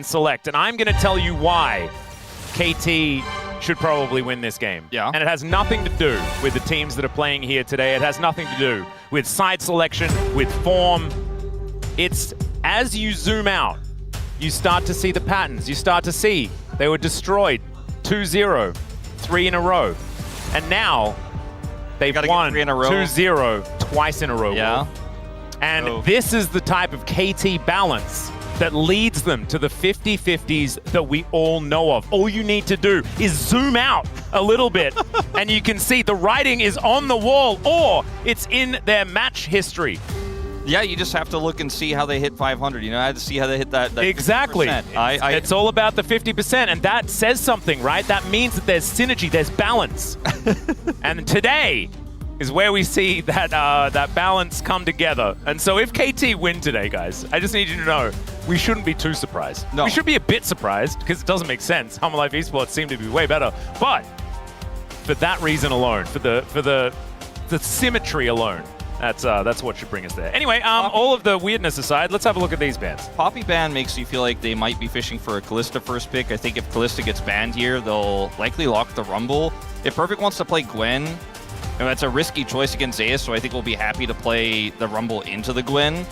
can select. And I'm going to tell you why KT should probably win this game. Yeah. And it has nothing to do with the teams that are playing here today. It has nothing to do with side selection, with form. It's as you zoom out, you start to see the patterns. You start to see they were destroyed 2-0, 3 in a row. And now they've won 2-0 twice in a row. Yeah. And this is the type of KT balance that leads them to the 50-50s that we all know of. All you need to do is zoom out a little bit and you can see the writing is on the wall or it's in their match history. Yeah, you just have to look and see how they hit 500. You know, I had to see how they hit that exactly. It's all about the 50%, and that says something, right? That means that there's synergy, there's balance. And today is where we see that that balance come together. And so if KT win today, guys, I just need you to know, we shouldn't be too surprised. No. We should be a bit surprised, because it doesn't make sense. HANWHA Life Esports seem to be way better. But for that reason alone, for the symmetry alone, that's what should bring us there. Anyway, all of the weirdness aside, let's have a look at these bans. Poppy ban makes you feel like they might be fishing for a Kalista first pick. I think if Kalista gets banned here, they'll likely lock the Rumble. If Perfect wants to play Gwen, that's a risky choice against ZEUS, so I think we'll be happy to play the Rumble into the Gwen.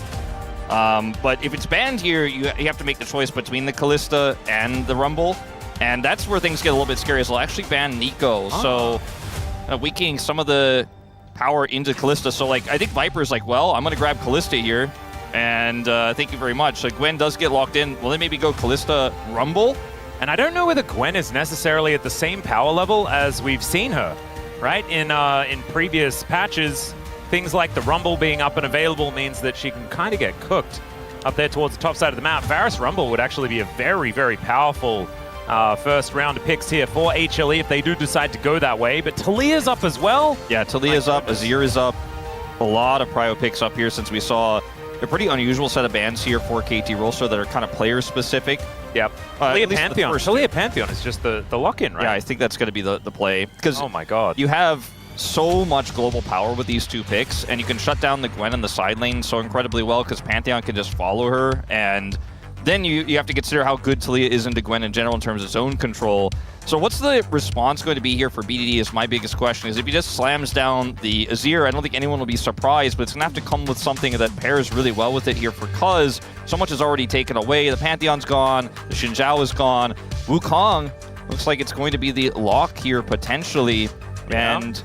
But if it's banned here, you have to make the choice between the Kalista and the Rumble. And that's where things get a little bit scary, is they'll actually ban Nico. So weakening some of the power into Kalista. So like, I think Viper's like, well, I'm going to grab Kalista here. And thank you very much. So Gwen does get locked in. Will they maybe go Kalista Rumble? And I don't know whether Gwen is necessarily at the same power level as we've seen her, right? In previous patches, things like the Rumble being up and available means that she can kind of get cooked up there towards the top side of the map. Varus Rumble would actually be a very, very powerful first round of picks here for HLE if they do decide to go that way. But Talia's up as well. Yeah, Talia's up, Azir is up. A lot of prio picks up here since we saw a pretty unusual set of bans here for KT ROLSTER that are kind of player specific. Yep. Talia Pantheon. Talia Pantheon is just the lock-in, right? Yeah, I think that's going to be the play. Because oh my god, you have so much global power with these two picks, and you can shut down the Gwen in the side lane so incredibly well because Pantheon can just follow her, and then you have to consider how good Talia is into Gwen in general in terms of zone control. So what's the response going to be here for BDD is my biggest question. Is if he just slams down the Azir, I don't think anyone will be surprised, but it's going to have to come with something that pairs really well with it here because so much is already taken away. The Pantheon's gone, the Xin Zhao is gone. Wukong looks like it's going to be the lock here potentially. Yeah. And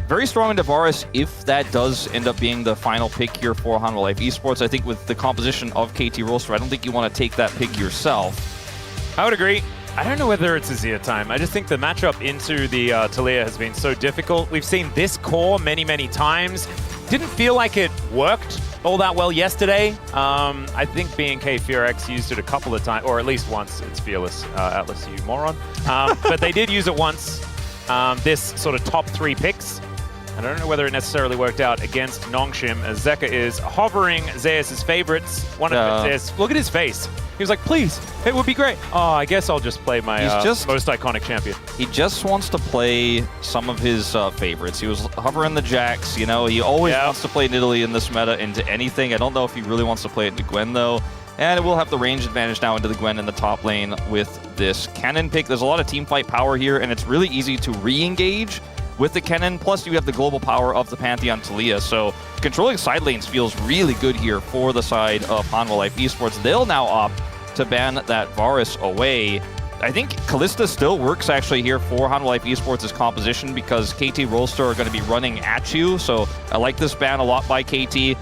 very strong into Varus if that does end up being the final pick here for HANWHA Life Esports. I think with the composition of KT ROLSTER, I don't think you want to take that pick yourself. I would agree. I don't know whether it's Azir time. I just think the matchup into the Talia has been so difficult. We've seen this core many, many times. Didn't feel like it worked all that well yesterday. I think B&K Furex used it a couple of times, or at least once. It's Fearless, Atlas, you moron. But they did use it once. This sort of top 3 picks. I don't know whether it necessarily worked out against Nongshim, as Zeka is hovering ZEUS' favorites. One of ZEUS. Look at his face. He was like, please, it would be great. Oh, I guess I'll just play my most iconic champion. He just wants to play some of his favorites. He was hovering the Jax, you know. He always wants to play Nidalee in this meta into anything. I don't know if he really wants to play it into Gwen, though. And it will have the range advantage now into the Gwen in the top lane with this KENNEN pick. There's a lot of teamfight power here, and it's really easy to re-engage with the KENNEN, plus you have the global power of the Pantheon Talia. So controlling side lanes feels really good here for the side of HANWHA Life Esports. They'll now opt to ban that Varus away. I think Kalista still works actually here for HANWHA Life Esports' composition because KT ROLSTER are going to be running at you. So I like this ban a lot by KT.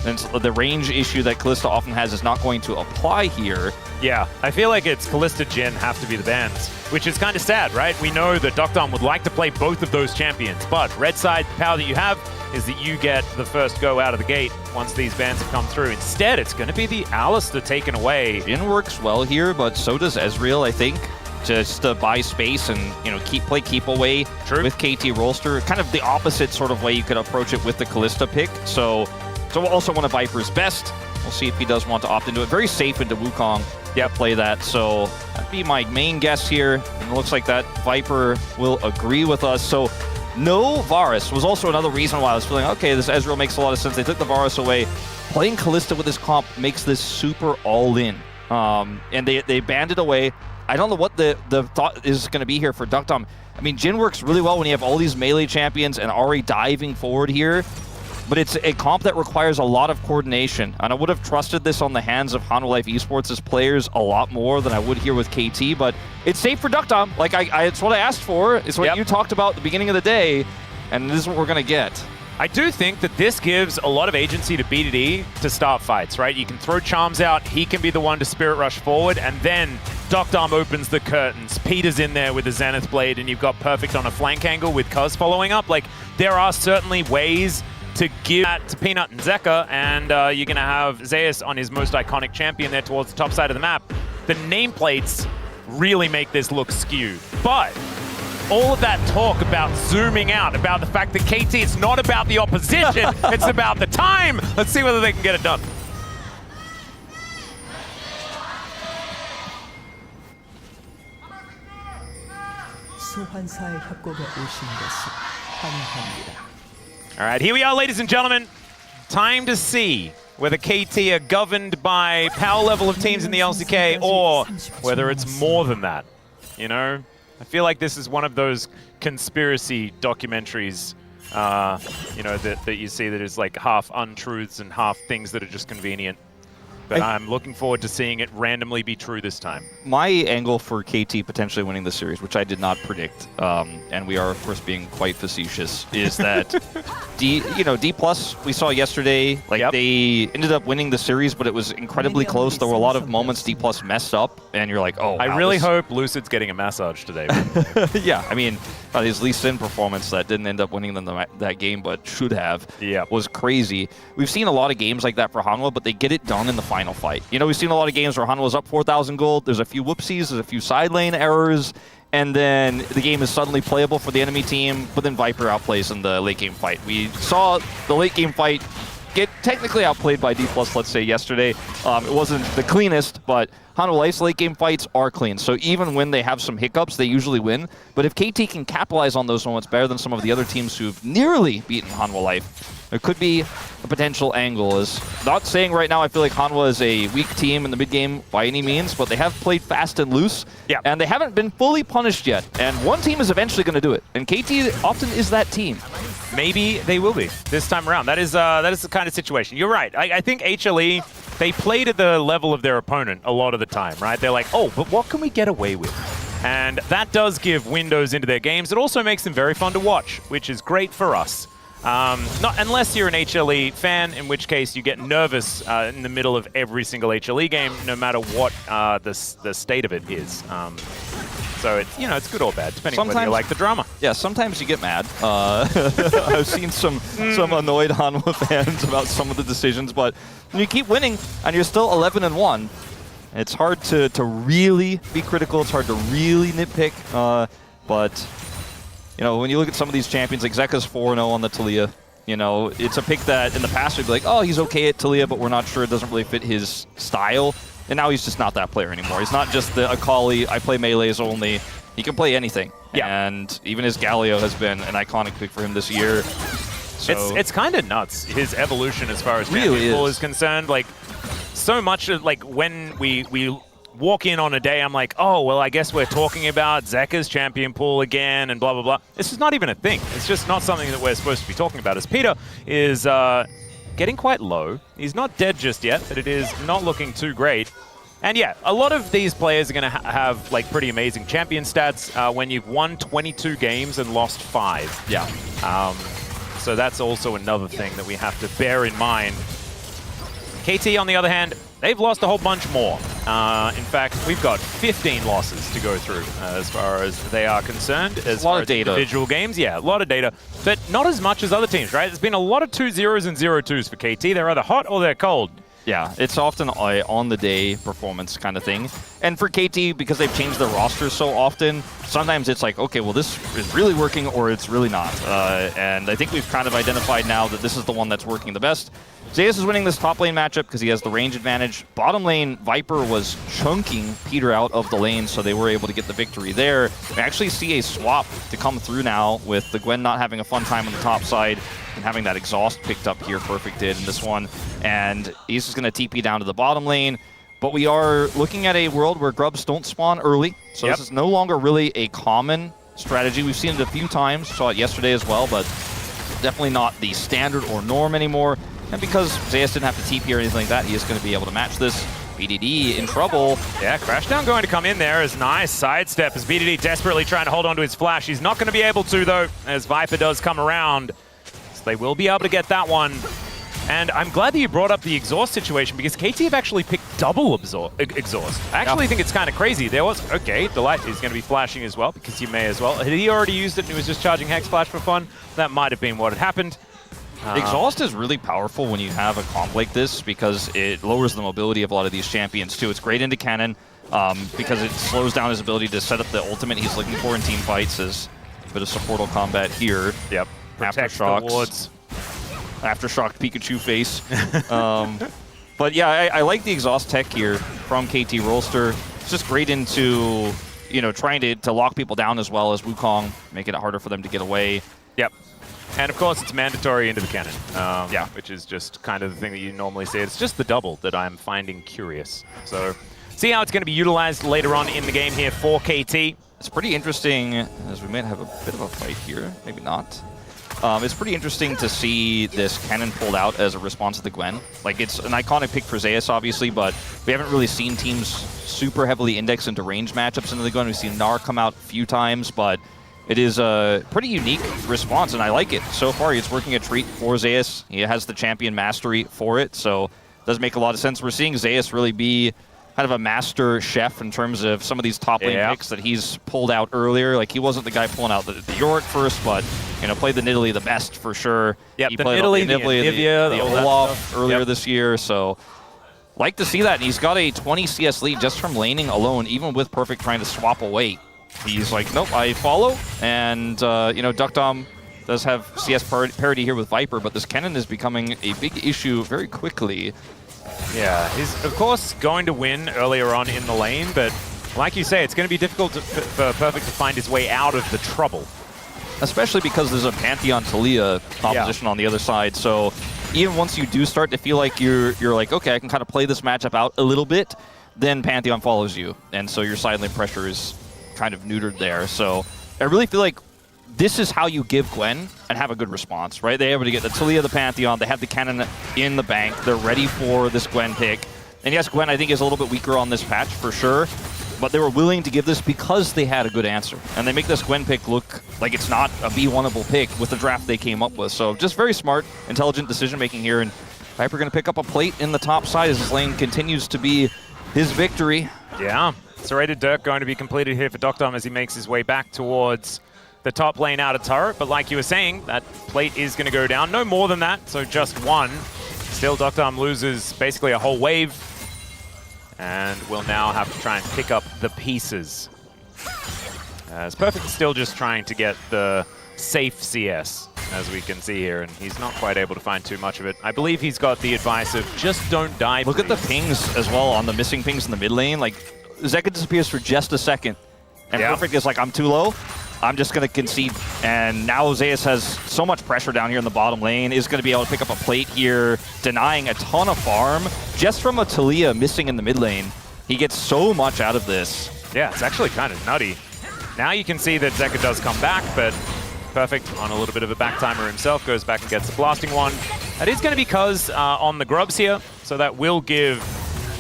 And the range issue that Kalista often has is not going to apply here. Yeah, I feel like it's Kalista Jhin have to be the bans, which is kind of sad, right? We know that Dokdom would like to play both of those champions, but red side power that you have is that you get the first go out of the gate once these bans have come through. Instead, it's going to be the Alistar taken away. Jhin works well here, but so does Ezreal, I think, just to buy space and, you know, play keep away with KT ROLSTER. Kind of the opposite sort of way you could approach it with the Kalista pick. So also one of Viper's best. We'll see if he does want to opt into it. Very safe into Wukong. Yeah, play that. So that'd be my main guess here. And it looks like that Viper will agree with us. So no Varus was also another reason why I was feeling, okay, this Ezreal makes a lot of sense. They took the Varus away. Playing Kalista with this comp makes this super all-in. and they banned it away. I don't know what the thought is going to be here for Duckdom. I mean, Jhin works really well when you have all these melee champions and Ahri diving forward here, but it's a comp that requires a lot of coordination, and I would have trusted this on the hands of HANWHA Life Esports' players a lot more than I would here with KT, but it's safe for Duckdom. Like, it's what I asked for. It's what you talked about at the beginning of the day, and this is what we're going to get. I do think that this gives a lot of agency to BDD to start fights, right? You can throw charms out, he can be the one to spirit rush forward, and then Duckdom opens the curtains. Peter's in there with the Zenith Blade, and you've got Perfect on a flank angle with Cuz following up. Like, there are certainly ways to give that to Peanut and Zeka, and you're going to have ZEUS on his most iconic champion there towards the top side of the map. The nameplates really make this look skewed, but all of that talk about zooming out, about the fact that KT, it's not about the opposition, it's about the time. Let's see whether they can get it done. 소환사의 협곡에 오신 것을 환영합니다. All right, here we are, ladies and gentlemen. Time to see whether KT are governed by power level of teams in the LCK or whether it's more than that, you know? I feel like this is one of those conspiracy documentaries, you know, that you see that is like half untruths and half things that are just convenient. But I'm looking forward to seeing it randomly be true this time. My angle for KT potentially winning the series, which I did not predict, and we are of course being quite facetious, is that D plus we saw yesterday, like they ended up winning the series, but it was incredibly close. There were a lot of moments D plus messed up, and you're like, oh, wow, I really hope Lucid's getting a massage today. Yeah, I mean, his Lee Sin performance that didn't end up winning them that game, but should have, was crazy. We've seen a lot of games like that for HANWHA, but they get it done in the final fight. You know, we've seen a lot of games where HANWHA's up 4,000 gold, there's a few whoopsies, there's a few side lane errors, and then the game is suddenly playable for the enemy team, but then Viper outplays in the late game fight. We saw the late game fight get technically outplayed by D+, let's say, yesterday. It wasn't the cleanest, but HANWHA Life's late game fights are clean. So even when they have some hiccups, they usually win. But if KT can capitalize on those moments better than some of the other teams who've nearly beaten HANWHA Life, there could be a potential angle. Is not saying right now I feel like HANWHA is a weak team in the mid game by any means, but they have played fast and loose, and they haven't been fully punished yet. And one team is eventually going to do it, and KT often is that team. Maybe they will be this time around. That is the kind of situation. You're right. I think HLE, they played at the level of their opponent a lot of the time, right? They're like, oh, but what can we get away with? And that does give windows into their games. It also makes them very fun to watch, which is great for us. Not unless you're an HLE fan, in which case you get nervous in the middle of every single HLE game, no matter what the state of it is. So it's, you know, it's good or bad, depending on whether you like the drama. Yeah, sometimes you get mad. I've seen some annoyed HANWHA fans about some of the decisions, but when you keep winning and you're still 11-1, it's hard to really be critical. It's hard to really nitpick, but you know, when you look at some of these champions, like Zeka's 4-0 on the Taliyah, you know, it's a pick that in the past would be like, oh, he's okay at Taliyah, but we're not sure, it doesn't really fit his style. And now he's just not that player anymore. He's not just the Akali, I play melees only. He can play anything. Yeah. And even his Galio has been an iconic pick for him this year. So it's kind of nuts, his evolution as far as champion pool is concerned. Like, so much of, like, when we walk in on a day, I'm like, oh, well, I guess we're talking about Zeka's champion pool again and blah, blah, blah. This is not even a thing. It's just not something that we're supposed to be talking about. As Peter is getting quite low. He's not dead just yet, but it is not looking too great. And yeah, a lot of these players are going to have like pretty amazing champion stats when you've won 22 games and lost 5. Yeah. So that's also another thing that we have to bear in mind. KT, on the other hand, they've lost a whole bunch more. In fact, we've got 15 losses to go through as far as they are concerned. As far as individual games, yeah, a lot of data. But not as much as other teams, right? There's been a lot of 2-0s and 0-2s for KT. They're either hot or they're cold. Yeah, it's often a on-the-day performance kind of thing. And for KT, because they've changed their rosters so often, sometimes it's like, okay, well, this is really working or it's really not. And I think we've kind of identified now that this is the one that's working the best. ZEUS is winning this top lane matchup because he has the range advantage. Bottom lane, Viper was chunking Peter out of the lane, so they were able to get the victory there. We actually see a swap to come through now with the Gwen not having a fun time on the top side and having that exhaust picked up here. Perfect did in this one. And he's just going to TP down to the bottom lane. But we are looking at a world where grubs don't spawn early, so this is no longer really a common strategy. We've seen it a few times, saw it yesterday as well, but definitely not the standard or norm anymore. And because ZEUS didn't have to TP or anything like that, he is going to be able to match this. BDD in trouble. Yeah, Crashdown going to come in there as nice sidestep as BDD desperately trying to hold on to his flash. He's not going to be able to, though, as Viper does come around. So they will be able to get that one. And I'm glad that you brought up the exhaust situation because KT have actually picked double exhaust. I actually think it's kind of crazy. There was, okay, Delight is going to be flashing as well because you may as well. Had he already used it and he was just charging Hex Flash for fun? That might have been what had happened. Exhaust is really powerful when you have a comp like this because it lowers the mobility of a lot of these champions too. It's great into Kennen because it slows down his ability to set up the ultimate he's looking for in team fights. As a bit of supportal combat here. Yep. Aftershocks. Aftershocked Pikachu face. But yeah, I like the exhaust tech here from KT ROLSTER. It's just great into, you know, trying to lock people down as well as Wukong, making it harder for them to get away. Yep. And of course, it's mandatory into the cannon, which is just kind of the thing that you normally see. It's just the double that I'm finding curious. So, see how it's going to be utilized later on in the game here for KT. It's pretty interesting, as we might have a bit of a fight here, maybe not. It's pretty interesting to see this cannon pulled out as a response to the Gwen. Like, it's an iconic pick for ZEUS, obviously, but we haven't really seen teams super heavily index into range matchups into the Gwen. We've seen Gnar come out a few times, but it is a pretty unique response, and I like it. So far, it's working a treat for ZEUS. He has the champion mastery for it, so it does make a lot of sense. We're seeing ZEUS really be kind of a master chef in terms of some of these top lane picks that he's pulled out earlier. Like, he wasn't the guy pulling out the Yorick first, but, you know, played the Nidalee the best for sure. Yep, he the played Nidalee, the Olaf earlier this year, so like to see that. And he's got a 20 CS lead just from laning alone, even with Perfect trying to swap away. He's like, nope, I follow. And, you know, Duckdom does have CS parity here with Viper, but this Kennen is becoming a big issue very quickly. Yeah, he's, of course, going to win earlier on in the lane, but like you say, it's going to be difficult for Perfect to find his way out of the trouble. Especially because there's a Pantheon Talia opposition on the other side, so even once you do start to feel like you're like, okay, I can kind of play this matchup out a little bit, then Pantheon follows you, and so your side lane pressure is kind of neutered there. So I really feel like this is how you give Gwen and have a good response, right? They're able to get the Talia, the Pantheon, they have the cannon in the bank, they're ready for this Gwen pick. And yes, Gwen I think is a little bit weaker on this patch for sure, but they were willing to give this because they had a good answer. And they make this Gwen pick look like it's not a B1-able pick with the draft they came up with. So just very smart, intelligent decision-making here, and Viper going to pick up a plate in the top side as his lane continues to be his victory. Yeah, Serrated Dirk going to be completed here for Duckdom as he makes his way back towards the top lane out of turret, but like you were saying, that plate is going to go down. No more than that, so just one. Still, Duckdom loses basically a whole wave, and will now have to try and pick up the pieces. As Perfect is still just trying to get the safe CS, as we can see here, and he's not quite able to find too much of it. I believe he's got the advice of just don't die, Look at the pings as well on the missing pings in the mid lane. Like, Zeka disappears for just a second, and Perfect is like, I'm too low. I'm just going to concede, and now ZEUS has so much pressure down here in the bottom lane, is going to be able to pick up a plate here, denying a ton of farm just from a Talia missing in the mid lane. He gets so much out of this. Yeah, it's actually kind of nutty. Now you can see that Zeka does come back, but Perfect on a little bit of a back timer himself, goes back and gets the blasting one. That is going to be Cuz on the grubs here, so that will give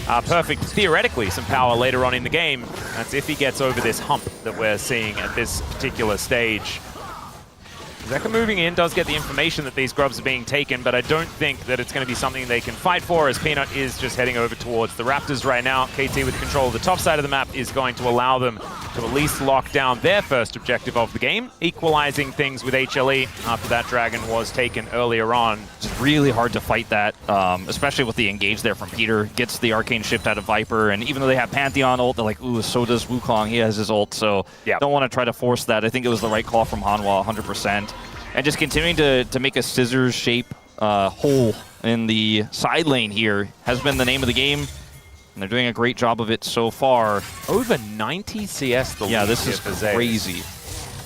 Perfect, theoretically, some power later on in the game. That's if he gets over this hump that we're seeing at this particular stage. Zeka moving in does get the information that these grubs are being taken, but I don't think that it's going to be something they can fight for, as Peanut is just heading over towards the Raptors right now. KT with control of the top side of the map is going to allow them to at least lock down their first objective of the game, equalizing things with HLE after that dragon was taken earlier on. It's really hard to fight that, especially with the engage there from Peter. Gets the arcane shift out of Viper, and even though they have Pantheon ult, they're like, ooh, so does Wukong. He has his ult, so don't want to try to force that. I think it was the right call from HANWHA, 100%. And just continuing to make a scissors shape hole in the side lane here has been the name of the game. And they're doing a great job of it so far. Over 90 CS the lead. This is crazy.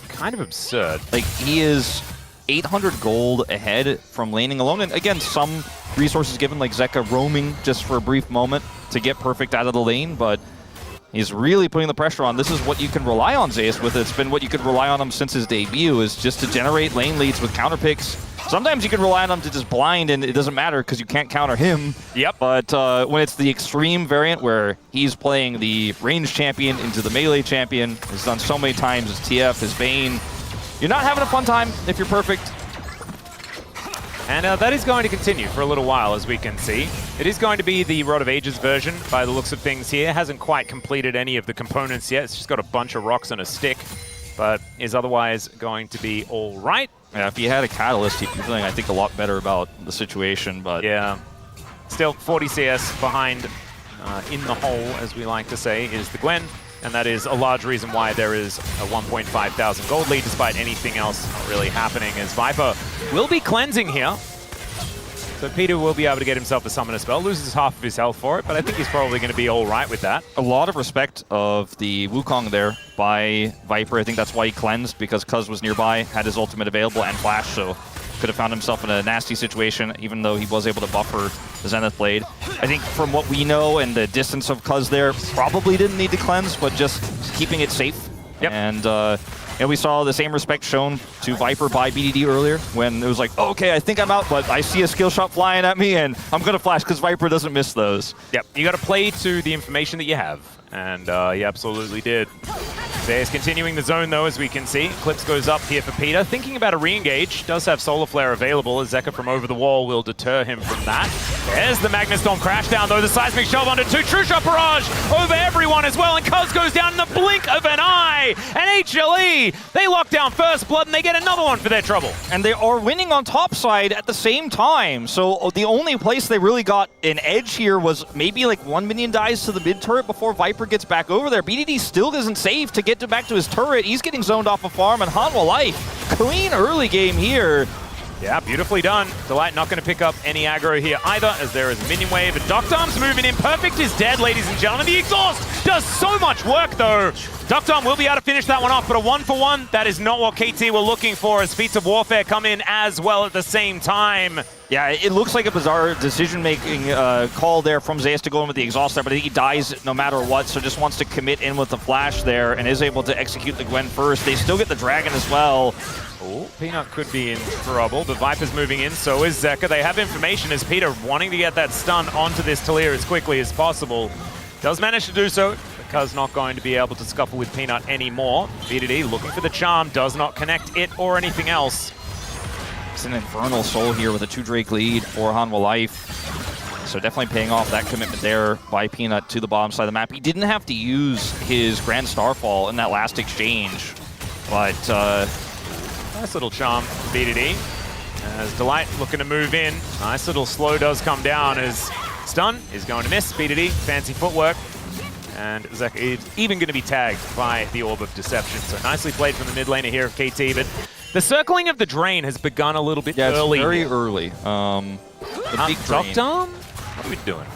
Kind of absurd. Like, he is 800 gold ahead from laning alone. And again, some resources given, like Zeka roaming just for a brief moment to get perfect out of the lane, but he's really putting the pressure on. This is what you can rely on ZEUS with. It's been what you could rely on him since his debut, is just to generate lane leads with counter picks. Sometimes you can rely on him to just blind and it doesn't matter because you can't counter him. Yep. But when it's the extreme variant where he's playing the range champion into the melee champion, he's done so many times, his TF, his Vayne, you're not having a fun time if you're perfect. And that is going to continue for a little while, as we can see. It is going to be the Rod of Ages version, by the looks of things here. Hasn't quite completed any of the components yet. It's just got a bunch of rocks and a stick, but is otherwise going to be all right. Yeah, if he had a catalyst, he'd be feeling, I think, a lot better about the situation, but... Yeah. Still, 40 CS behind in the hole, as we like to say, is the Gwen. And that is a large reason why there is a 1,500 gold lead, despite anything else not really happening, as Viper will be cleansing here. So Peter will be able to get himself a summoner spell, loses half of his health for it, but I think he's probably going to be all right with that. A lot of respect of the Wukong there by Viper. I think that's why he cleansed, because Cuz was nearby, had his ultimate available and flash, so could have found himself in a nasty situation, even though he was able to buffer the Zenith Blade. I think from what we know and the distance of Cuz there, probably didn't need to cleanse, but just keeping it safe. Yep. And we saw the same respect shown to Viper by BDD earlier, when it was like, oh, okay, I think I'm out, but I see a skill shot flying at me, and I'm going to flash, because Viper doesn't miss those. Yep, you got to play to the information that you have, and he absolutely did. There's continuing the zone, though, as we can see. Eclipse goes up here for Peter. Thinking about a re-engage. Does have Solar Flare available, as Zeka from over the wall will deter him from that. There's the Magnastorm Crashdown, though. The Seismic Shove onto 2. True Shot Barrage over everyone as well, and Cuz goes down in the blink of an eye. And HLE, they lock down First Blood, and they get another one for their trouble. And they are winning on top side at the same time. So the only place they really got an edge here was maybe like 1 minion dies to the mid turret before Viper gets back over there. BDD still isn't safe to get back to his turret. He's getting zoned off a farm, and HANWHA Life, clean early game here. Yeah, beautifully done. Delight not going to pick up any aggro here either, as there is a minion wave. And Duckdarm's moving in. Perfect is dead, ladies and gentlemen. The exhaust does so much work, though. Duckdarm will be able to finish that one off, but a 1-for-1, that is not what KT were looking for, as Feats of Warfare come in as well at the same time. Yeah, it looks like a bizarre decision-making call there from ZEUS to go in with the exhaust there, but I think he dies no matter what, so just wants to commit in with the flash there and is able to execute the Gwen first. They still get the Dragon as well. Oh, Peanut could be in trouble, but Viper's moving in, so is Zeka. They have information as Peter wanting to get that stun onto this Talia as quickly as possible. Does manage to do so, because not going to be able to scuffle with Peanut anymore. BDD looking for the charm, does not connect it or anything else. It's an Infernal Soul here with a 2 Drake lead for HANWHA Life. So definitely paying off that commitment there by Peanut to the bottom side of the map. He didn't have to use his Grand Starfall in that last exchange, but... nice little charm for BDD. As Delight looking to move in. Nice little slow does come down as stun is going to miss. BDD, fancy footwork. And Zeka is even going to be tagged by the Orb of Deception. So nicely played from the mid laner here of KT, but the circling of the drain has begun a little bit early. Yeah, it's very early. The big drain. Duckdarm? What are we doing?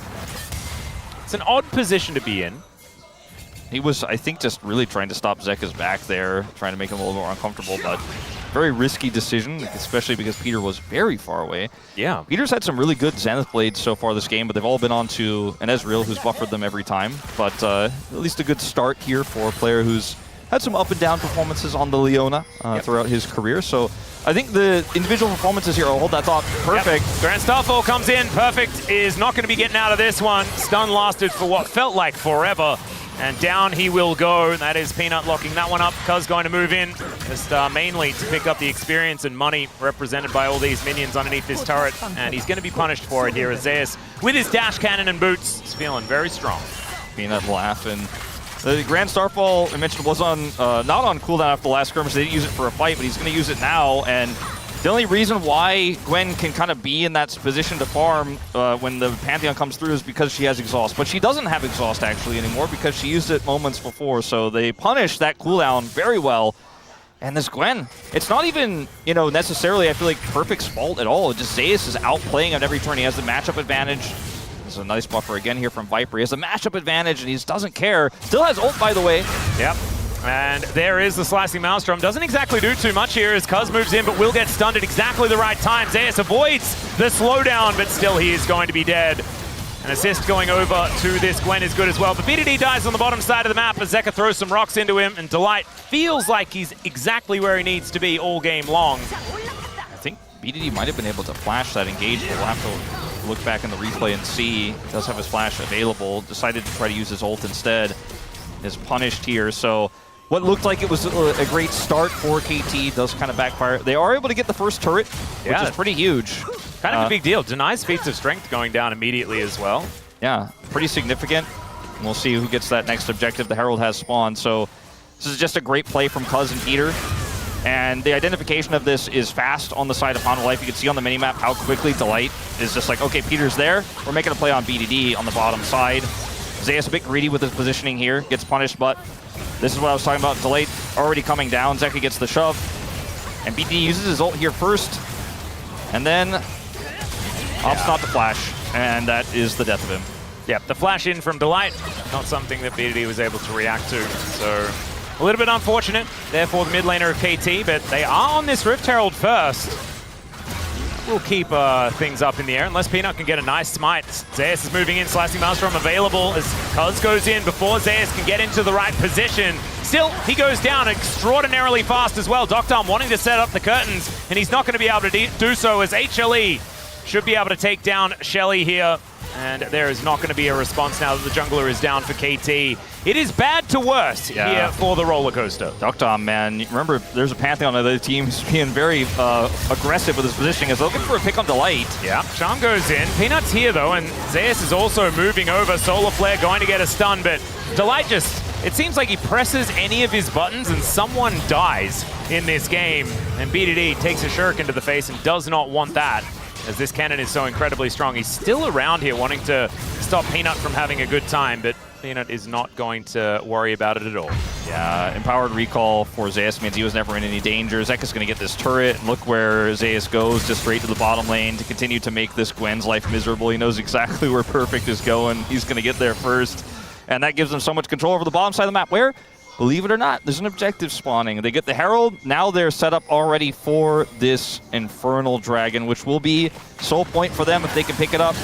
It's an odd position to be in. He was, I think, just really trying to stop Zeka's back there, trying to make him a little more uncomfortable, but very risky decision, especially because Peter was very far away. Yeah. Peter's had some really good Zenith Blades so far this game, but they've all been on to an Ezreal who's buffered them every time. But at least a good start here for a player who's had some up and down performances on the Leona throughout his career. So I think the individual performances here, I'll hold that thought, perfect. Yep. Grand Starfall comes in, perfect is not going to be getting out of this one. Stun lasted for what felt like forever. And down he will go, and that is Peanut locking that one up. Cuz going to move in, just mainly to pick up the experience and money represented by all these minions underneath this turret. And he's going to be punished for it here as ZEUS, with his dash cannon and boots, is feeling very strong. Peanut laughing. The Grand Starfall, I mentioned, was on not on cooldown after the last skirmish. They didn't use it for a fight, but he's going to use it now. And the only reason why Gwen can kind of be in that position to farm when the Pantheon comes through is because she has exhaust. But she doesn't have exhaust actually anymore because she used it moments before. So they punish that cooldown very well. And this Gwen, it's not even, you know, necessarily, I feel like, Perfect's fault at all. Just ZEUS is outplaying at every turn. He has the matchup advantage. There's a nice buffer again here from Viper. He has a matchup advantage and he just doesn't care. Still has ult, by the way. Yep. And there is the slicing maelstrom. Doesn't exactly do too much here as Cuz moves in, but will get stunned at exactly the right time. ZEUS avoids the slowdown, but still he is going to be dead. An assist going over to this Gwen is good as well. But BDD dies on the bottom side of the map as Zeka throws some rocks into him, and Delight feels like he's exactly where he needs to be all game long. I think BDD might have been able to flash that engage, but we'll have to look back in the replay and see. He does have his flash available. Decided to try to use his ult instead. Is punished here, so what looked like it was a great start for KT does kind of backfire. They are able to get the first turret, which is pretty huge. Kind of a big deal. Denies feats of strength going down immediately as well. Yeah, pretty significant. We'll see who gets that next objective. The Herald has spawned, so this is just a great play from Cuz and Peter. And the identification of this is fast on the side of HANWHA Life. You can see on the minimap how quickly Delight is just like, okay, Peter's there. We're making a play on BDD on the bottom side. ZEUS a bit greedy with his positioning here, gets punished, but this is what I was talking about. Delight already coming down. Zeka gets the shove. And BDD uses his ult here first. And then opts not to flash. And that is the death of him. Yep, the flash in from Delight, not something that BDD was able to react to. So a little bit unfortunate, therefore the mid laner of KT, but they are on this Rift Herald first. We'll keep things up in the air unless Peanut can get a nice smite. ZEUS is moving in, slicing maelstrom available as Cuz goes in before ZEUS can get into the right position. Still, he goes down extraordinarily fast as well. Doctorm wanting to set up the curtains, and he's not going to be able to do so as HLE should be able to take down Shelly here. And there is not going to be a response now that the jungler is down for KT. It is bad to worse here for the roller coaster. Doctorm, man, remember there's a Pantheon on the other team who's being very aggressive with his positioning. Is looking for a pick on Delight. Yeah, Charm goes in. Peanut's here though, and ZEUS is also moving over. Solar Flare going to get a stun, but Delight just, it seems like he presses any of his buttons and someone dies in this game. And BDD takes a shuriken to the face and does not want that, as this Kennen is so incredibly strong. He's still around here wanting to stop Peanut from having a good time, but Peanut is not going to worry about it at all. Yeah, empowered recall for ZEUS means he was never in any danger. Zeka's going to get this turret, and look where ZEUS goes, just straight to the bottom lane to continue to make this Gwen's life miserable. He knows exactly where Perfect is going. He's going to get there first, and that gives him so much control over the bottom side of the map, where, believe it or not, there's an objective spawning. They get the Herald. Now they're set up already for this Infernal Dragon, which will be soul point for them if they can pick it up.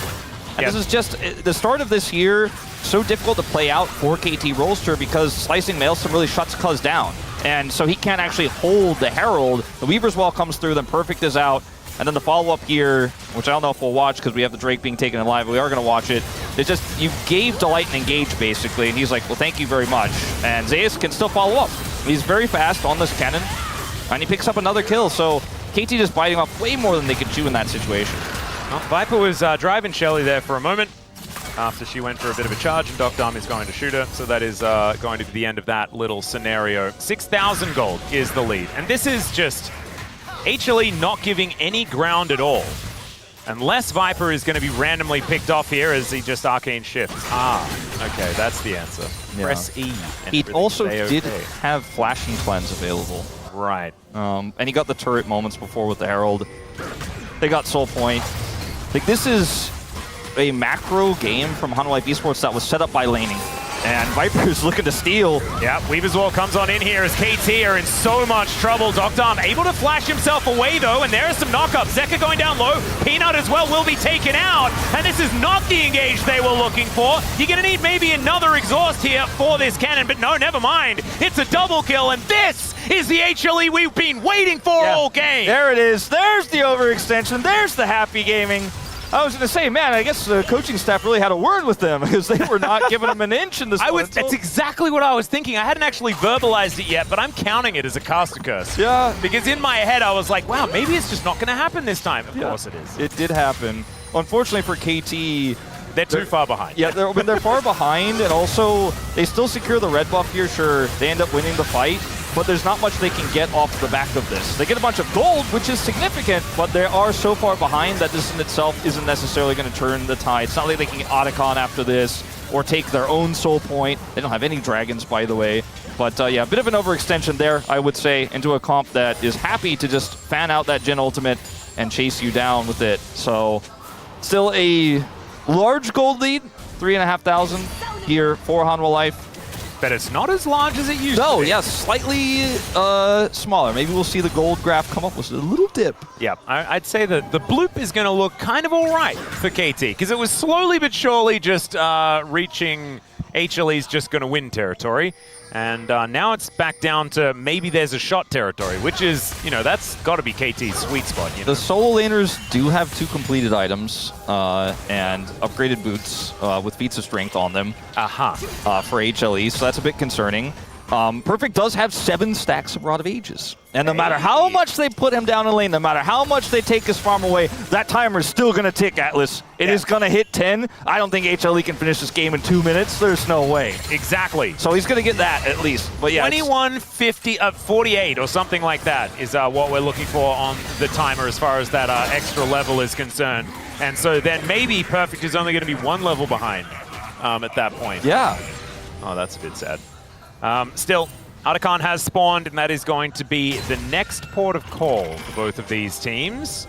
And this is just the start of this year, so difficult to play out for KT ROLSTER because slicing Maelstrom really shuts Cuz down. And so he can't actually hold the Herald. The Weaver's Wall comes through, then Perfect is out. And then the follow-up here, which I don't know if we'll watch because we have the Drake being taken in live, but we are going to watch it. It's just, you gave Delight an engage, basically, and he's like, well, thank you very much. And ZEUS can still follow up. He's very fast on this Kennen, and he picks up another kill, so KT just biting off way more than they could chew in that situation. Well, Viper was driving Shelly there for a moment after she went for a bit of a charge, and Doctorm is going to shoot her, so that is going to be the end of that little scenario. 6,000 gold is the lead, and this is just HLE not giving any ground at all. Unless Viper is going to be randomly picked off here as he just arcane shifts. Ah, okay, that's the answer. Yeah. Press E. He also did have Flashing Cleanse available. Right. And he got the turret moments before with the Herald. They got Soul Point. Like, this is a macro game from HANWHA Life Esports that was set up by laning. And Viper's looking to steal. Yeah, Weaver's Wall comes on in here as KT are in so much trouble. Doctorm able to flash himself away though, and there are some knockups. Zeka going down low. Peanut as well will be taken out. And this is not the engage they were looking for. You're going to need maybe another exhaust here for this Kennen, but no, never mind. It's a double kill, and this is the HLE we've been waiting for all game. There it is. There's the overextension. There's the happy gaming. I was going to say, man, I guess the coaching staff really had a word with them because they were not giving them an inch in this one. That's exactly what I was thinking. I hadn't actually verbalized it yet, but I'm counting it as a caster curse. Yeah. Because in my head, I was like, wow, maybe it's just not going to happen this time. Of course it is. It did happen. Unfortunately for KT, they're too far behind. Yeah, they're far behind, and also they still secure the red buff here. Sure, they end up winning the fight, but there's not much they can get off the back of this. They get a bunch of gold, which is significant, but they are so far behind that this in itself isn't necessarily going to turn the tide. It's not like they can get Otacon after this or take their own soul point. They don't have any dragons, by the way. But yeah, a bit of an overextension there, I would say, into a comp that is happy to just fan out that Jhin ultimate and chase you down with it. So still a large gold lead, 3,500 here for HANWHA Life. but it's not as large as it used to No, be. yeah, slightly smaller. Maybe we'll see the gold graph come up with a little dip. Yeah, I'd say that the bloop is going to look kind of all right for KT, because it was slowly but surely just reaching HLE's just going to win territory. And now it's back down to maybe there's a shot territory, which is, you know, that's got to be KT's sweet spot. You know? The solo laners do have 2 completed items and upgraded boots with feats of strength on them for HLE, so that's a bit concerning. Perfect does have 7 stacks of Rod of Ages. And no matter how much they put him down in lane, no matter how much they take his farm away, that timer is still going to tick, Atlas. It is going to hit 10. I don't think HLE can finish this game in 2 minutes. There's no way. Exactly. So he's going to get that at least. But yeah, 21:50, 48 or something like that is what we're looking for on the timer as far as that extra level is concerned. And so then maybe Perfect is only going to be 1 level behind at that point. Yeah. Oh, that's a bit sad. Still, Otacon has spawned, and that is going to be the next port of call for both of these teams.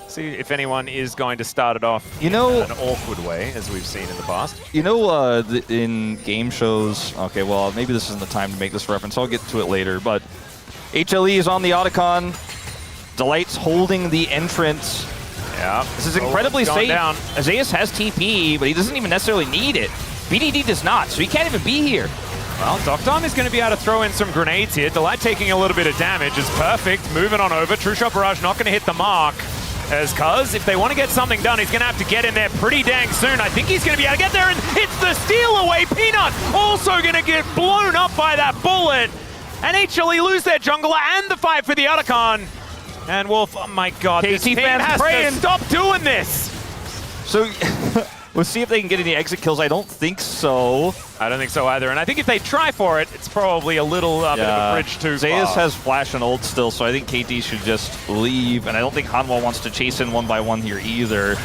See if anyone is going to start it off in an awkward way, as we've seen in the past. You know, in game shows, okay, well, maybe this isn't the time to make this reference. I'll get to it later, but HLE is on the Otacon. Delight's holding the entrance. Yeah. This is incredibly safe. Down. ZEUS has TP, but he doesn't even necessarily need it. BDD does not, so he can't even be here. Well, Doctom is going to be able to throw in some grenades here. Delight taking a little bit of damage is Perfect. Moving on over. True Shot Barrage not going to hit the mark. As Cuz, if they want to get something done, he's going to have to get in there pretty dang soon. I think he's going to be able to get there, and hits the steal away. Peanut also going to get blown up by that bullet. And HLE lose their jungler and the fight for the Otacon. And Wolf, oh my god, this team has to stop doing this. So we'll see if they can get any exit kills. I don't think so. I don't think so either. And I think if they try for it, it's probably a little bit of a bridge too far. ZEUS has flash and ult still, so I think KT should just leave. And I don't think HANWHA wants to chase in 1 by 1 here either.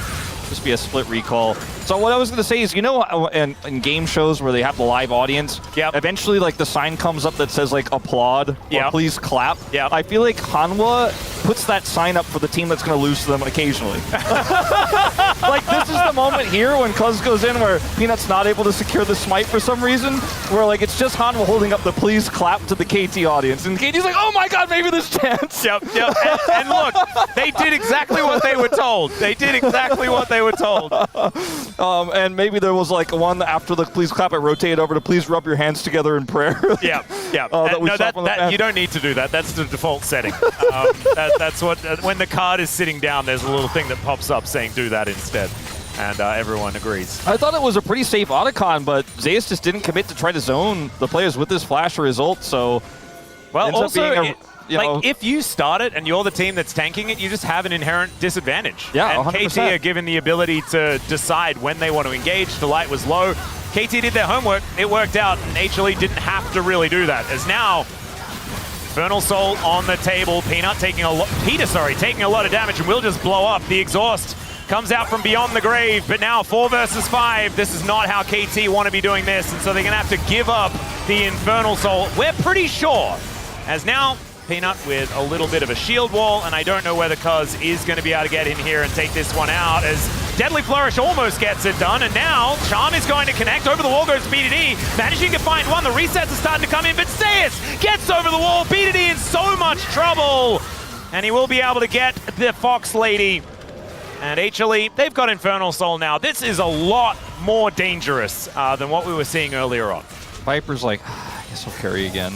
Just be a split recall. So what I was going to say is, you know, in game shows where they have the live audience, eventually like the sign comes up that says like applaud or please clap. I feel like HANWHA puts that sign up for the team that's going to lose to them occasionally. Like this is the moment here when Cuz goes in where Peanut's not able to secure the smite for some reason, where like it's just HANWHA holding up the please clap to the KT audience. And KT's like, oh my god, maybe there's chance. And look, they did exactly what they were told. They did exactly what they were told. And maybe there was like one after the please clap, it rotated over to please rub your hands together in prayer. You don't need to do that. That's the default setting. That's what, when the card is sitting down, there's a little thing that pops up saying do that instead. And everyone agrees. I thought it was a pretty safe Otacon, but ZEUS just didn't commit to try to zone the players with his flash or his ult, so... Well, also, if you start it and you're the team that's tanking it, you just have an inherent disadvantage. Yeah, and 100%. KT are given the ability to decide when they want to engage. The light was low. KT did their homework. It worked out, and HLE didn't have to really do that. As now, Infernal Soul on the table. Peter taking a lot of damage and will just blow up. The exhaust comes out from beyond the grave, but now 4 versus 5. This is not how KT want to be doing this, and so they're going to have to give up the Infernal Soul. We're pretty sure. As now, Peanut with a little bit of a shield wall, and I don't know whether Cuz is going to be able to get in here and take this one out, as Deadly Flourish almost gets it done, and now Charm is going to connect. Over the wall goes BDD, managing to find one. The resets are starting to come in, but ZEUS gets over the wall. BDD in so much trouble, and he will be able to get the Fox Lady. And HLE, they've got Infernal Soul now. This is a lot more dangerous than what we were seeing earlier on. Viper's like, I guess I'll carry again.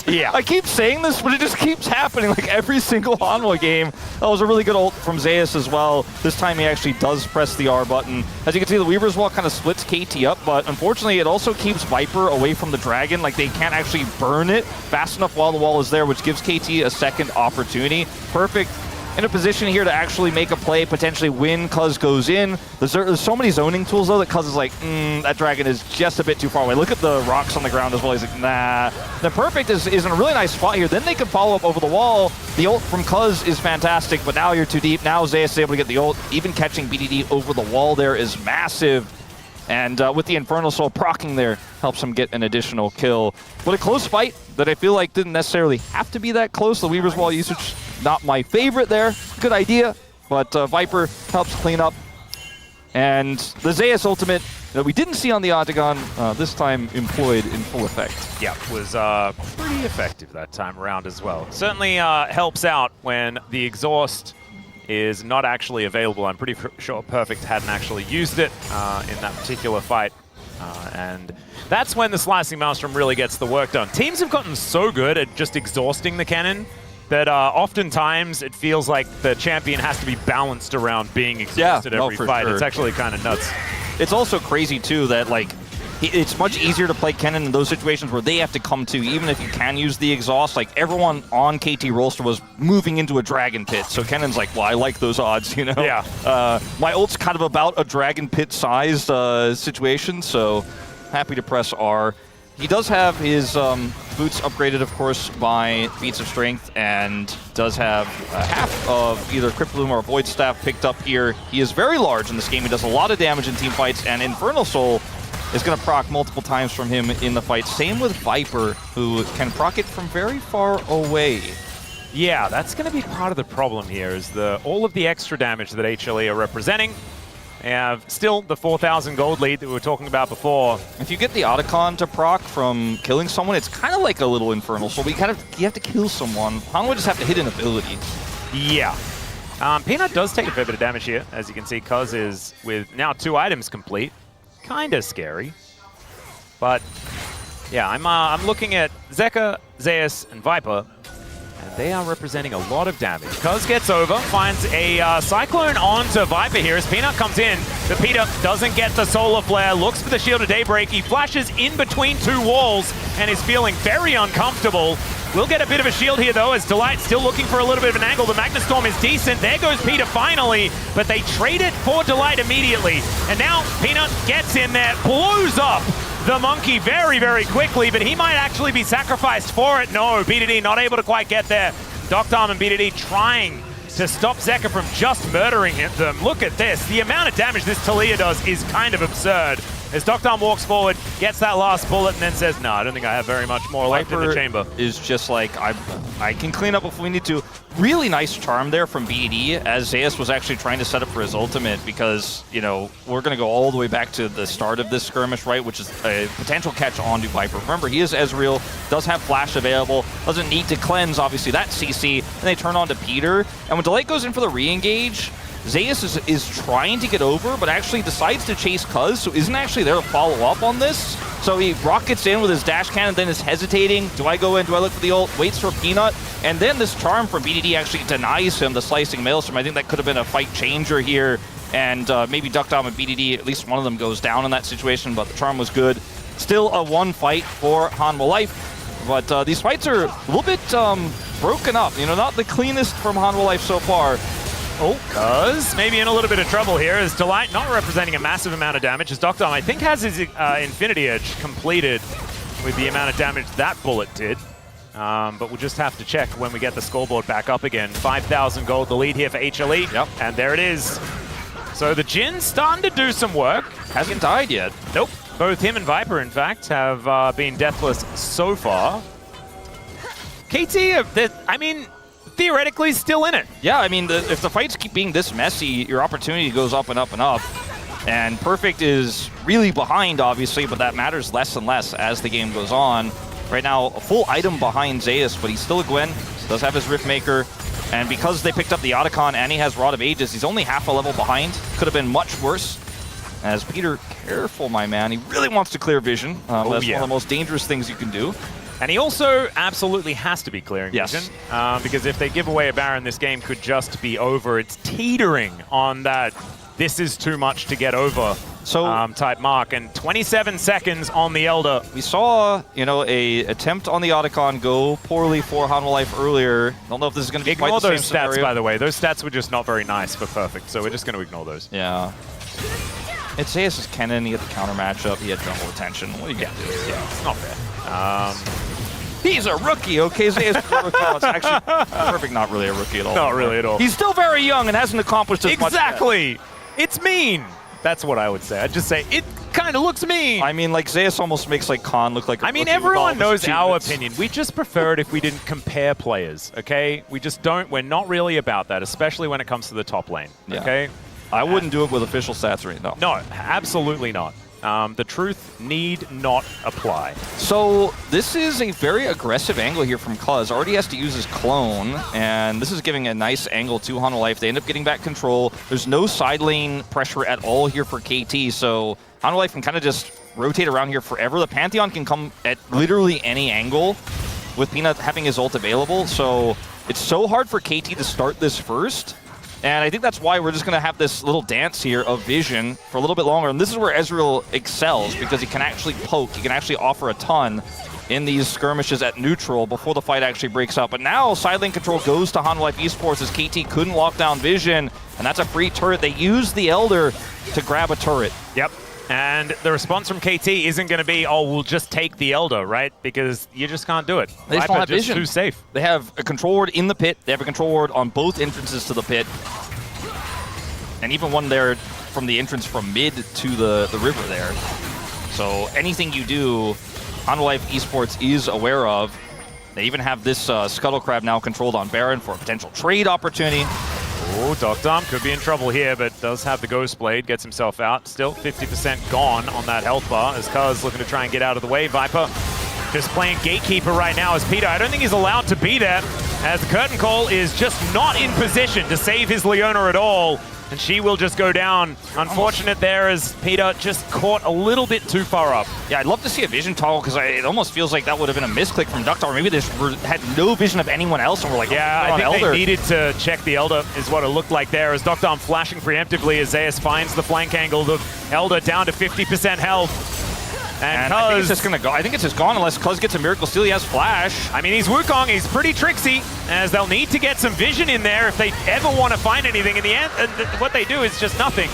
Yeah. I keep saying this, but it just keeps happening. Like every single HANWHA game. That was a really good ult from ZEUS as well. This time he actually does press the R button. As you can see, the Weaver's Wall kind of splits KT up, but unfortunately it also keeps Viper away from the Dragon. Like they can't actually burn it fast enough while the wall is there, which gives KT a second opportunity. Perfect in a position here to actually make a play, potentially win. Cuz goes in. There's so many zoning tools though that Cuz is like, that Dragon is just a bit too far away. Look at the rocks on the ground as well. He's like, nah. The Perfect is in a really nice spot here. Then they can follow up over the wall. The ult from Cuz is fantastic, but now you're too deep. Now ZEUS is able to get the ult. Even catching BDD over the wall there is massive. And with the Infernal Soul proccing there, helps him get an additional kill. But a close fight that I feel like didn't necessarily have to be that close. The Weaver's Wall usage, not my favorite there. Good idea, but Viper helps clean up. And the ZEUS ultimate that we didn't see on the Octagon, this time employed in full effect. Yeah, was pretty effective that time around as well. Certainly helps out when the exhaust is not actually available. I'm pretty sure Perfect hadn't actually used it in that particular fight. And that's when the Slicing Maelstrom really gets the work done. Teams have gotten so good at just exhausting the cannon that oftentimes it feels like the champion has to be balanced around being exhausted every fight. Sure. It's actually kind of nuts. It's also crazy, too, that, like, it's much easier to play Kennen in those situations where they have to come to, even if you can use the exhaust. Like, everyone on KT ROLSTER was moving into a Dragon Pit, so Kennen's like, well, I like those odds, you know? Yeah. My ult's kind of about a Dragon Pit-sized situation, so happy to press R. He does have his boots upgraded, of course, by feats of strength, and does have half of either Crypt Bloom or Void Staff picked up here. He is very large in this game. He does a lot of damage in team fights, and Infernal Soul is going to proc multiple times from him in the fight. Same with Viper, who can proc it from very far away. Yeah, that's going to be part of the problem here, is all of the extra damage that HLE are representing. They have still the 4,000 gold lead that we were talking about before. If you get the Otacon to proc from killing someone, it's kind of like a little Infernal Soul, but you have to kill someone. HANWHA just have to hit an ability. Yeah. Peanut does take a fair bit of damage here, as you can see. Cuz is, with now 2 items complete, kind of scary. But yeah, I'm looking at Zeka, ZEUS, and Viper. And they are representing a lot of damage. Cuz gets over, finds a Cyclone onto Viper here as Peanut comes in. But Peter doesn't get the Solar Flare, looks for the Shield of Daybreak. He flashes in between 2 walls and is feeling very uncomfortable. We'll get a bit of a shield here, though, as Delight still looking for a little bit of an angle. The Magnastorm is decent. There goes Peter finally, but they trade it for Delight immediately. And now Peanut gets in there, blows up the Monkey very, very quickly, but he might actually be sacrificed for it. No, BDD not able to quite get there. Doctarm and BDD trying to stop Zeka from just murdering them. Look at this. The amount of damage this Taliyah does is kind of absurd. As Doctarm walks forward, gets that last bullet, and then says, no, I don't think I have very much more left in the chamber. Is just like, I can clean up if we need to. Really nice charm there from BD, as ZEUS was actually trying to set up for his ultimate, because, you know, we're going to go all the way back to the start of this skirmish, right, which is a potential catch onto Viper. Remember, he is Ezreal, does have Flash available, doesn't need to cleanse, obviously, that CC, and they turn on to Peter. And when Delight goes in for the re-engage, ZEUS is trying to get over, but actually decides to chase Cuz, so isn't actually there to follow up on this. So he rockets in with his dash cannon, then is hesitating. Do I go in? Do I look for the ult? Waits for Peanut. And then this charm from BDD actually denies him the Slicing Maelstrom. I think that could have been a fight changer here. And maybe Doctarm and BDD, at least one of them goes down in that situation, but the charm was good. Still a 1 fight for HANWHA Life. But these fights are a little bit broken up. You know, not the cleanest from HANWHA Life so far. Oh, Cuz maybe in a little bit of trouble here as Delight not representing a massive amount of damage, as Doctarm I think has his Infinity Edge completed with the amount of damage that bullet did. But we'll just have to check when we get the scoreboard back up again. 5,000 gold, the lead here for HLE. Yep. And there it is. So the Jin's starting to do some work. Hasn't died yet. Nope. Both him and Viper, in fact, have been deathless so far. KT, I mean, theoretically still in it. Yeah, I mean, if the fights keep being this messy, your opportunity goes up and up and up. And Perfect is really behind, obviously, but that matters less and less as the game goes on. Right now, a full item behind ZEUS, but he's still a Gwen, does have his Riftmaker, and because they picked up the Otacon and he has Rod of Ages, he's only half a level behind. Could have been much worse. As Peter, careful, my man. He really wants to clear vision. That's one of the most dangerous things you can do. And he also absolutely has to be clearing vision, because if they give away a Baron, this game could just be over. It's teetering on that this is too much to get over type mark. And 27 seconds on the Elder. We saw, you know, a attempt on the Otacon go poorly for HANWHA Life earlier. Don't know if this is going to be quite the same scenario. Ignore those stats, by the way. Those stats were just not very nice for Perfect, so we're just going to ignore those. Yeah. It's ZEUS' Kennen. He had the counter matchup. He had jungle attention. What are you going to do? Yeah, it's not fair. He's a rookie, okay? ZEUS is a rookie. It's actually Perfect, not really a rookie at all. Not really at all. He's still very young and hasn't accomplished as much yet. Exactly! It's mean! That's what I would say. I'd just say, it kind of looks mean! I mean, like, ZEUS almost makes, like, Khan look like a rookie. Everyone knows our opinion. We just prefer it if we didn't compare players, okay? We just don't. We're not really about that, especially when it comes to the top lane, okay? I wouldn't do it with official stats right now. No, absolutely not. The truth need not apply. So this is a very aggressive angle here from Cuz. Already has to use his clone, and this is giving a nice angle to HANWHA Life. They end up getting back control. There's no side lane pressure at all here for KT, so HANWHA Life can kind of just rotate around here forever. The Pantheon can come at literally any angle with Peanut having his ult available, so it's so hard for KT to start this first. And I think that's why we're just going to have this little dance here of vision for a little bit longer. And this is where Ezreal excels, because he can actually poke. He can actually offer a ton in these skirmishes at neutral before the fight actually breaks up. But now side lane control goes to HANWHA Life Esports as KT couldn't lock down vision. And that's a free turret. They used the Elder to grab a turret. Yep. And the response from KT isn't going to be, oh, we'll just take the Elder, right? Because you just can't do it. They just don't have vision. Too safe. They have a control ward in the pit. They have a control ward on both entrances to the pit. And even one there from the entrance from mid to the river there. So anything you do, HANWHA Life Esports is aware of. They even have this Scuttle Crab now controlled on Baron for a potential trade opportunity. Oh, Dom could be in trouble here, but does have the Ghost Blade, gets himself out. Still 50% gone on that health bar as Cuz looking to try and get out of the way. Viper just playing gatekeeper right now as Peter. I don't think he's allowed to be there, as the curtain call is just not in position to save his Leona at all. And she will just go down. Unfortunate there as Peter just caught a little bit too far up. Yeah, I'd love to see a vision toggle, because it almost feels like that would have been a misclick from Ductar. Maybe they just had no vision of anyone else and we're like, yeah, oh, I think Elder. They needed to check the Elder is what it looked like there as Dr. flashing preemptively as ZEUS finds the flank angle. The Elder down to 50% health. And I think it's just gonna go. I think it's just gone unless Cuz gets a Miracle Steal. He has Flash. I mean, he's Wukong. He's pretty tricksy, as they'll need to get some vision in there if they ever want to find anything. In the end, what they do is just nothing.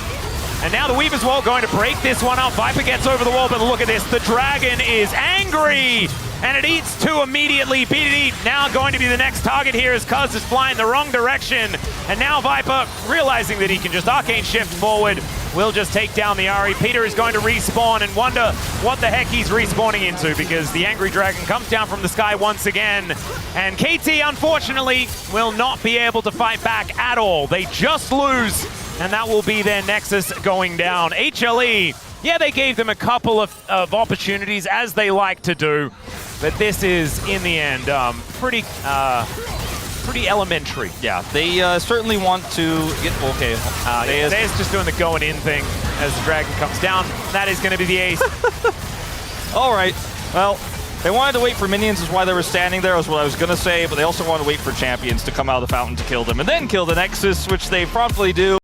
And now the Weaver's Wall going to break this one up. Viper gets over the wall, but look at this. The Dragon is angry, and it eats two immediately. BDD now going to be the next target here as Cuz is flying the wrong direction. And now Viper, realizing that he can just Arcane Shift forward, will just take down the Ahri. Peter is going to respawn and wonder what the heck he's respawning into, because the Angry Dragon comes down from the sky once again. And KT, unfortunately, will not be able to fight back at all. They just lose, and that will be their Nexus going down. HLE, yeah, they gave them a couple of opportunities, as they like to do, but this is, in the end, pretty elementary. Yeah, they certainly want to get, okay. They's just doing the going in thing as the Dragon comes down. That is going to be the ace. All right, well, they wanted to wait for minions is why they were standing there, is what I was going to say, but they also wanted to wait for champions to come out of the fountain to kill them, and then kill the Nexus, which they promptly do.